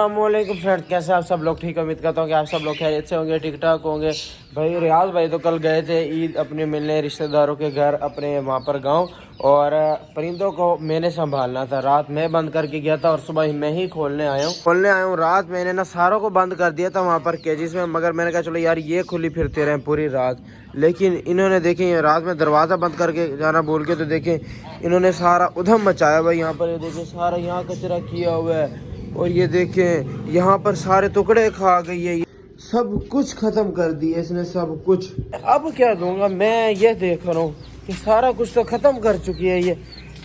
अस्सलामुअलैकुम फ्रेंड, कैसे आप सब लोग? ठीक है, उम्मीद करता हूँ कि आप सब लोग खैरियत से होंगे, ठीक ठाक होंगे। भाई रियाज भाई तो कल गए थे ईद अपने मिलने रिश्तेदारों के घर अपने वहाँ पर गांव, और परिंदों को मैंने संभालना था। रात मैं बंद करके गया था और सुबह मैं ही खोलने आया हूँ। रात मैंने ना सारों को बंद कर दिया था वहाँ पर केजेस में, मगर मैंने कहा चलो यार ये खुली फिरते रहे पूरी रात। लेकिन इन्होंने देखें रात में दरवाज़ा बंद करके जाना भूल के, तो देखें इन्होंने सारा उधम मचाया भाई। यहाँ पर ये देखें सारा यहाँ कचरा किया हुआ है, और ये देखें यहाँ पर सारे टुकड़े खा गई है, सब कुछ खत्म कर दिया इसने सब कुछ। अब क्या दूंगा मैं, ये देख रहा हूँ कि सारा कुछ तो खत्म कर चुकी है। ये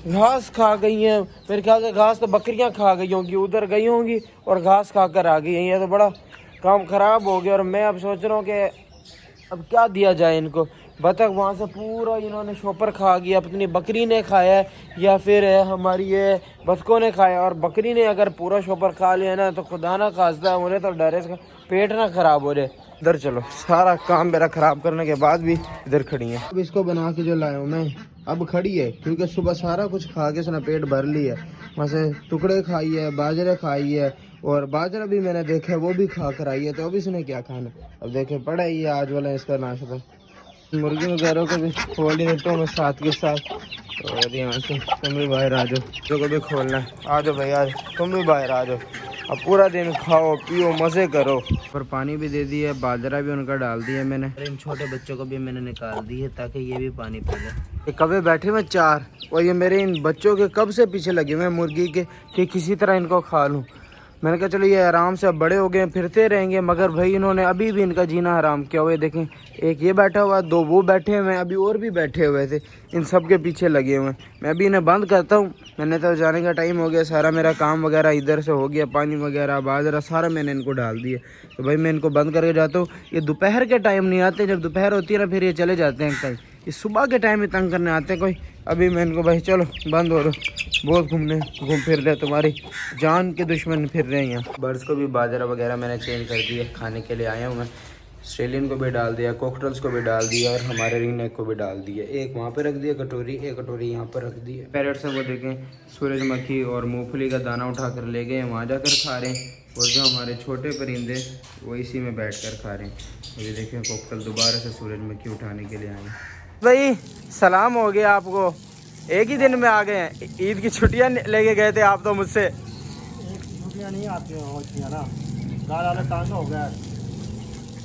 घास खा गई है, मेरे ख्याल से घास तो बकरियां खा गई होंगी, उधर गई होंगी और घास खा कर आ गई है। ये तो बड़ा काम खराब हो गया। और मैं अब सोच रहा हूँ कि अब क्या दिया जाए इनको। बतख वहाँ से पूरा इन्होंने शोपर खा गया, अपनी बकरी ने खाया है या फिर हमारी ये बतखों ने खाया। और बकरी ने अगर पूरा शोपर खा लिया ना तो खुदा ना खास्ता उन्हें तो डरे इसका पेट ना खराब हो जाए। इधर चलो, सारा काम मेरा खराब करने के बाद भी इधर खड़ी है। अब इसको बना के जो लाया हूँ मैं, अब खड़ी है क्योंकि सुबह सारा कुछ खा के इसने पेट भर लिया है। वहाँ से टुकड़े खाई है, बाजरे खाई है, और बाजरा भी मैंने देखा है वो भी खा कर आई है। तो अब इसने क्या खाना, अब देखे पड़ा ही है आज वाला इसका नाश्ता। मुर्गी वगैरह को भी खोल ही देता हूँ मैं साथ के साथ। और यहाँ से तुम भी बाहर आ जाओ, जो को भी खोलना है आ जाओ भाई, आज तुम भी बाहर आ जाओ। अब पूरा दिन खाओ पियो मज़े करो। और पानी भी दे दिया है, बाजरा भी उनका डाल दिया मैंने। इन छोटे बच्चों को भी मैंने निकाल दी है ताकि ये भी पानी पी लें। ये कभी बैठे हुए चार, और ये मेरे इन बच्चों के कब से पीछे लगे हुए मुर्गी के कि किसी तरह इनको खा लूँ। मैंने कहा चलो ये आराम से अब बड़े हो गए फिरते रहेंगे, मगर भाई इन्होंने अभी भी इनका जीना हराम किया हुआ है। देखें एक ये बैठा हुआ, दो वो बैठे हुए हैं, अभी और भी बैठे हुए थे, इन सब के पीछे लगे हुए हैं। मैं अभी इन्हें बंद करता हूँ, मैंने तो जाने का टाइम हो गया, सारा मेरा काम वगैरह इधर से हो गया, पानी वगैरह बाजरा सारा मैंने इनको डाल दिया। तो भाई मैं इनको बंद करके जाता हूँ। ये दोपहर के टाइम नहीं आते, जब दोपहर होती है ना फिर ये चले जाते हैं कहीं। ये सुबह के टाइम ही तंग करने आते हैं कोई। अभी मैं इनको भाई चलो बंद हो रहा, बहुत घूम फिर रहे, तुम्हारी जान के दुश्मन फिर रहे हैं यहाँ। बर्ड्स को भी बाजरा वगैरह मैंने चेंज कर दिया, खाने के लिए आया हूँ मैं। ऑस्ट्रेलियन को भी डाल दिया, कॉकटेल्स को भी डाल दिया, और हमारे रिंग नेक को भी डाल दिया। एक वहाँ पे रख दिया कटोरी, एक कटोरी यहाँ पर रख दी है। पैरेट्स को देखें सूरजमुखी और मूंगफली का दाना उठा कर ले गए, वहाँ जाकर खा रहे हैं। और जो हमारे छोटे परिंदे वो इसी में बैठ कर खा रहे हैं। ये देखें कॉकटेल दोबारा से सूरजमुखी उठाने के लिए आए। भाई सलाम हो गया आपको, एक ही दिन में आ गए हैं। ईद की छुट्टियां लेके गए थे आप तो मुझसे। छुट्टियां नहीं आती हैं ना, घर वाले तंग हो गए।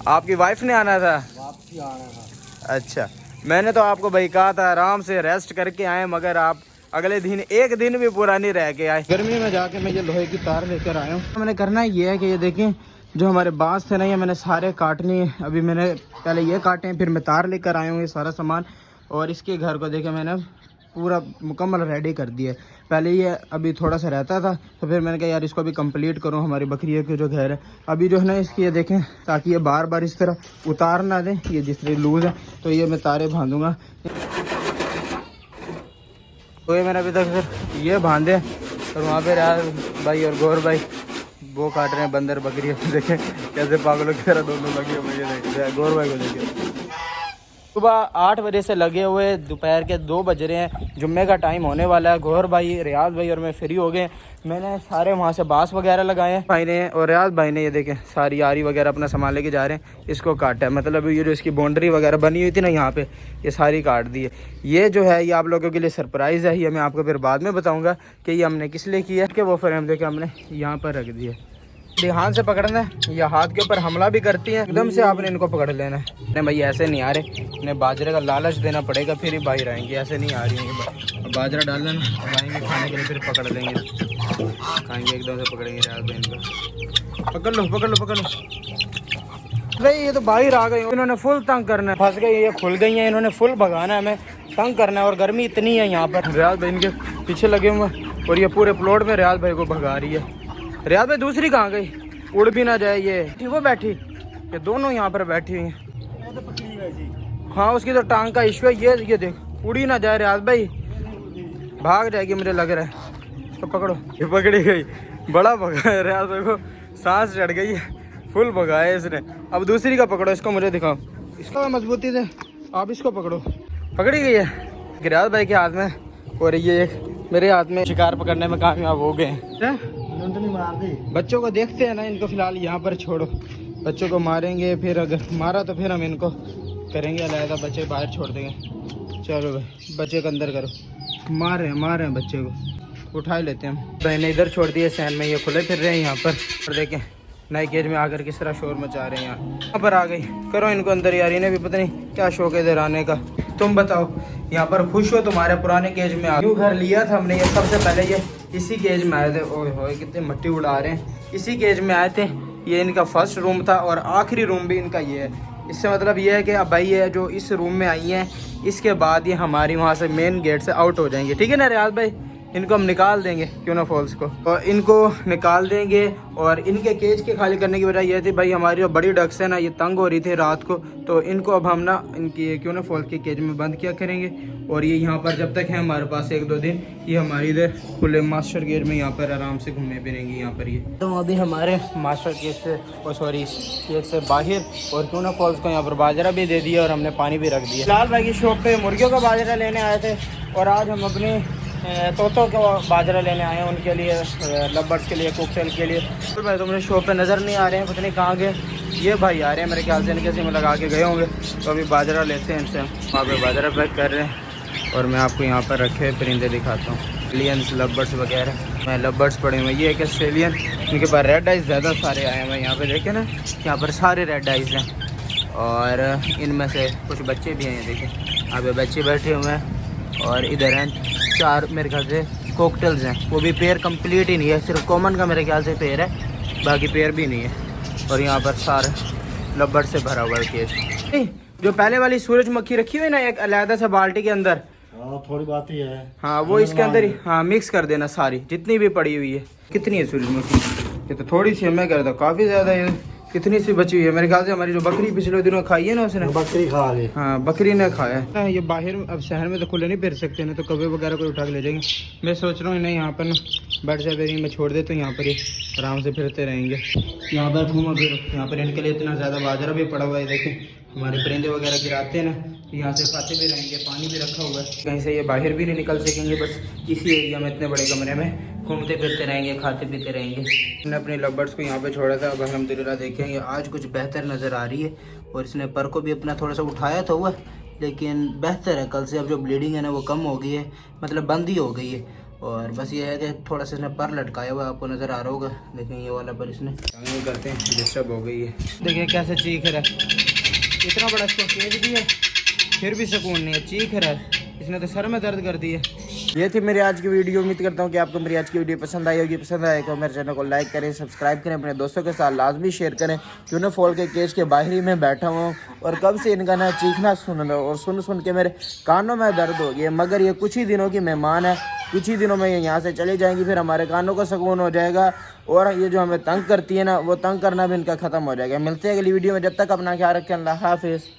आपकी वाइफ ने आना था? वापसी आना था। अच्छा, मैंने तो आपको भाई कहा था आराम से रेस्ट करके आए, मगर आप अगले दिन एक दिन भी पूरा नहीं रह के आए। गर्मी में जाके मैं ये लोहे की तार लेकर आया हूँ। मैंने करना ये है कि ये देखें जो हमारे बांस थे ना, ये मैंने सारे काटने हैं। अभी मैंने पहले ये काटे हैं, फिर मैं तार लेकर आया हूँ ये सारा सामान। और इसके घर को देखे मैंने पूरा मुकम्मल रेडी कर दिया। पहले ये अभी थोड़ा सा रहता था, तो फिर मैंने कहा यार इसको भी कंप्लीट करूँ, हमारी बकरियों के जो घर है। अभी जो है ना इसकी ये देखें, ताकि ये बार बार इस तरह उतार ना दें, ये जिस तरह लूज़ है, तो ये मैं तारे बांधूँगा। तो ये मैंने अभी तक फिर ये बांधे, और वहाँ पर यार भाई और गौर भाई वो काट रहे हैं बंदर बकरी। देखें कैसे पागलों की तरह दोनों लगे हुए, ये देखें गौर भाई को देखें। सुबह 8 बजे से लगे हुए, दोपहर के 2 बज रहे हैं, जुम्मे का टाइम होने वाला है। गौर भाई, रियाज भाई और मैं फ्री हो गए। मैंने सारे वहाँ से बांस वगैरह लगाए हैं भाई ने, और रियाज भाई ने ये देखें सारी आरी वगैरह अपना सामान लेके जा रहे हैं। इसको काटा है, मतलब ये जो इसकी बाउंड्री वगैरह बनी हुई थी ना यहाँ पे, ये सारी काट दी है। ये जो है ये आप लोगों के लिए सरप्राइज़ है, ये मैं आपको फिर बाद में बताऊँगा कि ये हमने किस लिए किया है। कि वो फ्रेम देखे हमने यहाँ पर रख दिया। हाथ से पकड़ना है या हाथ के ऊपर हमला भी करती है, एकदम से आपने इनको पकड़ लेना है। नहीं भाई ऐसे नहीं आ रहे, इन्हें बाजरे का लालच देना पड़ेगा फिर ही बाहर आएंगे, ऐसे नहीं आ रही हैं। बाजरा डाल देना, आएंगे खाने के लिए, फिर पकड़ लेंगे, खाएंगे एकदम से पकड़ेंगे। इनको पकड़ लो पकड़ लो पकड़ लो। भाई ये तो बाहर आ गए, इन्होंने फुल तंग करना है। फंस गई, ये खुल गई हैं, इन्होंने फुल भगाना है, हमें तंग करना है। और गर्मी इतनी है यहाँ पर। रियाज भाई इनके पीछे लगे हुए, और ये पूरे प्लॉट में रियाज भाई को भगा रही है। रियाज भाई दूसरी कहाँ गई, उड़ भी ना जाए। ये वो बैठी, ये दोनों यहाँ पर बैठी हुई हैं। हाँ उसकी तो टांग का इशू है। ये देख उड़ी ना जाए, रियाज भाई भाग जाएगी मुझे लग रहा है। इसको पकड़ो, ये पकड़ी गई, बड़ा भगा है। रियाज भाई को सांस चढ़ गई है, फुल भगाया इसने। अब दूसरी का पकड़ो, इसको मुझे दिखाओ, इसको मजबूती से आप इसको पकड़ो। पकड़ी गई है रियाज भाई के हाथ में, और ये एक मेरे हाथ में। शिकार पकड़ने में कामयाब हो गए हैं। मार दी। बच्चों को देखते हैं ना, इनको फिलहाल यहाँ पर छोड़ो। बच्चों को मारेंगे, फिर अगर मारा तो फिर हम इनको करेंगे अलहदा, बच्चे बाहर छोड़ देंगे। चलो भाई बच्चे को अंदर करो। मार रहे हैं बच्चे को, उठा ही लेते हैं हम। भाई ने इधर छोड़ दिए सैन में, ये खुले फिर रहे हैं यहाँ पर। और देखें नए केज में आकर किस तरह शोर मचा रहे हैं। यहाँ पर आ गई, करो इनको अंदर यार, इन्हें भी पता नहीं क्या शौक है इधर आने का। तुम बताओ यहाँ पर खुश हो? तुम्हारे पुराने केज में आ घर लिया था हमने, ये सबसे पहले ये इसी केज में आए थे। ओए होए कितने मट्टी उड़ा रहे हैं। इसी केज में आए थे, ये इनका फर्स्ट रूम था और आखिरी रूम भी इनका ये है। इससे मतलब ये है कि अब भाई ये जो इस रूम में आई हैं, इसके बाद ये हमारी वहाँ से मेन गेट से आउट हो जाएंगे। ठीक है ना रियाज भाई? इनको हम निकाल देंगे क्यूनो फॉल्स को, और इनको निकाल देंगे। और इनके केज के खाली करने की वजह यह थी भाई, हमारी जो बड़ी डक्स है ना, ये तंग हो रही थी रात को, तो इनको अब हम ना इनकी क्यूनो फॉल्स के केज में बंद किया करेंगे। और ये यहाँ पर जब तक है हमारे पास 1-2 दिन, ये हमारी इधर खुले मास्टर केज में यहाँ पर आराम से घूमने फिरेंगे यहाँ पर। ये तो अभी हमारे मास्टर केज से, सॉरी केज से बाहर, और क्यूनो फॉल्स को यहाँ पर बाजरा भी दे दिया और हमने पानी भी रख दिया। लाल भाई की शॉप पे मुर्गियों का बाजरा लेने आए थे, और आज हम अपने तोतों का बाजरा लेने आए हैं उनके लिए, लवर्स के लिए, कोकटेल के लिए। तो भाई तुमने शॉप पे नज़र नहीं आ रहे हैं, पता नहीं कहाँ गए। ये भाई आ रहे हैं मेरे ख्याल से, इनके सिम लगा के गए होंगे। तो अभी बाजरा लेते हैं इनसे, हम वहाँ पे बाजरा पैक कर रहे हैं। और मैं आपको यहाँ पर रखे हुए परिंदे दिखाता हूँ, एलियंस, लवर्स वगैरह। मैं लवर्स पड़े हुए, ये एक ऑस्ट्रेलियन, इनके पास रेड आइज़ ज़्यादा सारे आए हुए हैं। यहाँ पे देखें ना, यहाँ पर सारे रेड आइज़ हैं, और इनमें से कुछ बच्चे भी हैं। देखें यहाँ पे बच्चे बैठे हुए हैं, और इधर हैं 4 मेरे ख्याल से कोकटेल्स हैं, वो भी पेयर कंप्लीट ही नहीं है, सिर्फ कॉमन का मेरे ख्याल से पेयर है, बाकी पेयर भी नहीं है। और यहाँ पर सारे लब्बर से भरा हुआ है केज। जो पहले वाली सूरजमुखी रखी हुई है ना एक अलहदा से बाल्टी के अंदर, थोड़ी बात ही है। हाँ वो इसके अंदर ही, हाँ मिक्स कर देना सारी जितनी भी पड़ी हुई है। कितनी है सूरजमुखी? ये तो थोड़ी सी हमें कर दो, काफ़ी ज़्यादा है। कितनी सी बची हुई है? मेरे ख्याल से हमारी जो बकरी पिछले दिनों खाई है ना, उसने बकरी खा ली। हाँ बकरी ने खाया है। ये बाहर अब शहर में तो खुले नहीं फिर सकते, नहीं तो कब्बे वगैरह को उठा के ले जाएंगे। मैं सोच रहा हूँ इन्हें यहाँ पर ना बैठ जाए, मैं छोड़ देता हूँ यहाँ पर, ही आराम से फिरते रहेंगे। यहाँ पर घूमो फिर, यहाँ पर इनके लिए इतना ज़्यादा बाजरा भी पड़ा हुआ है। देखें हमारे परिंदे वगैरह गिराते हैं ना, यहाँ से खाते भी रहेंगे, पानी भी रखा हुआ है। कहीं से ये बाहर भी नहीं निकल सकेंगे, बस इसी एरिया में इतने बड़े कमरे में घूमते फिरते रहेंगे, खाते पीते रहेंगे। हमने अपने लवर्स को यहाँ पे छोड़ा था, अब अल्हम्दुलिल्लाह देखेंगे आज कुछ बेहतर नज़र आ रही है। और इसने पर को भी अपना थोड़ा सा उठाया था हुआ, लेकिन बेहतर है कल से। अब जो ब्लीडिंग है ना वो कम हो गई है, मतलब बंद ही हो गई है। और बस ये है कि थोड़ा सा इसने पर लटकाया हुआ, आपको नज़र आ रहा होगा। देखें ये वाला पर इसने करते हैं, डिस्टर्ब हो गई है। देखिए कैसे चीख रहा है, इतना बड़ा इसको केज भी है फिर भी सुकून नहीं है, चीख रहा है। इसने तो सर में दर्द कर दी है। ये थी मेरी आज की वीडियो। उम्मीद करता हूँ कि आपको मेरी आज की वीडियो पसंद आई होगी। पसंद आए तो मेरे चैनल को लाइक करें, सब्सक्राइब करें, अपने दोस्तों के साथ लाजमी शेयर करें। क्यों ना फॉल के केज के बाहर ही मैं बैठा हूँ और कब से इनका ना चीखना सुन लो, और सुन के मेरे कानों में दर्द हो गया। मगर ये कुछ ही दिनों की मेहमान है, कुछ ही दिनों में ये यहाँ से चली जाएंगी, फिर हमारे कानों को सुकून हो जाएगा। और ये जो हमें तंग करती है ना, वो तंग करना भी इनका ख़त्म हो जाएगा। मिलते हैं अगली वीडियो में, जब तक अपना ख्याल रखें। अल्लाह हाफिज़।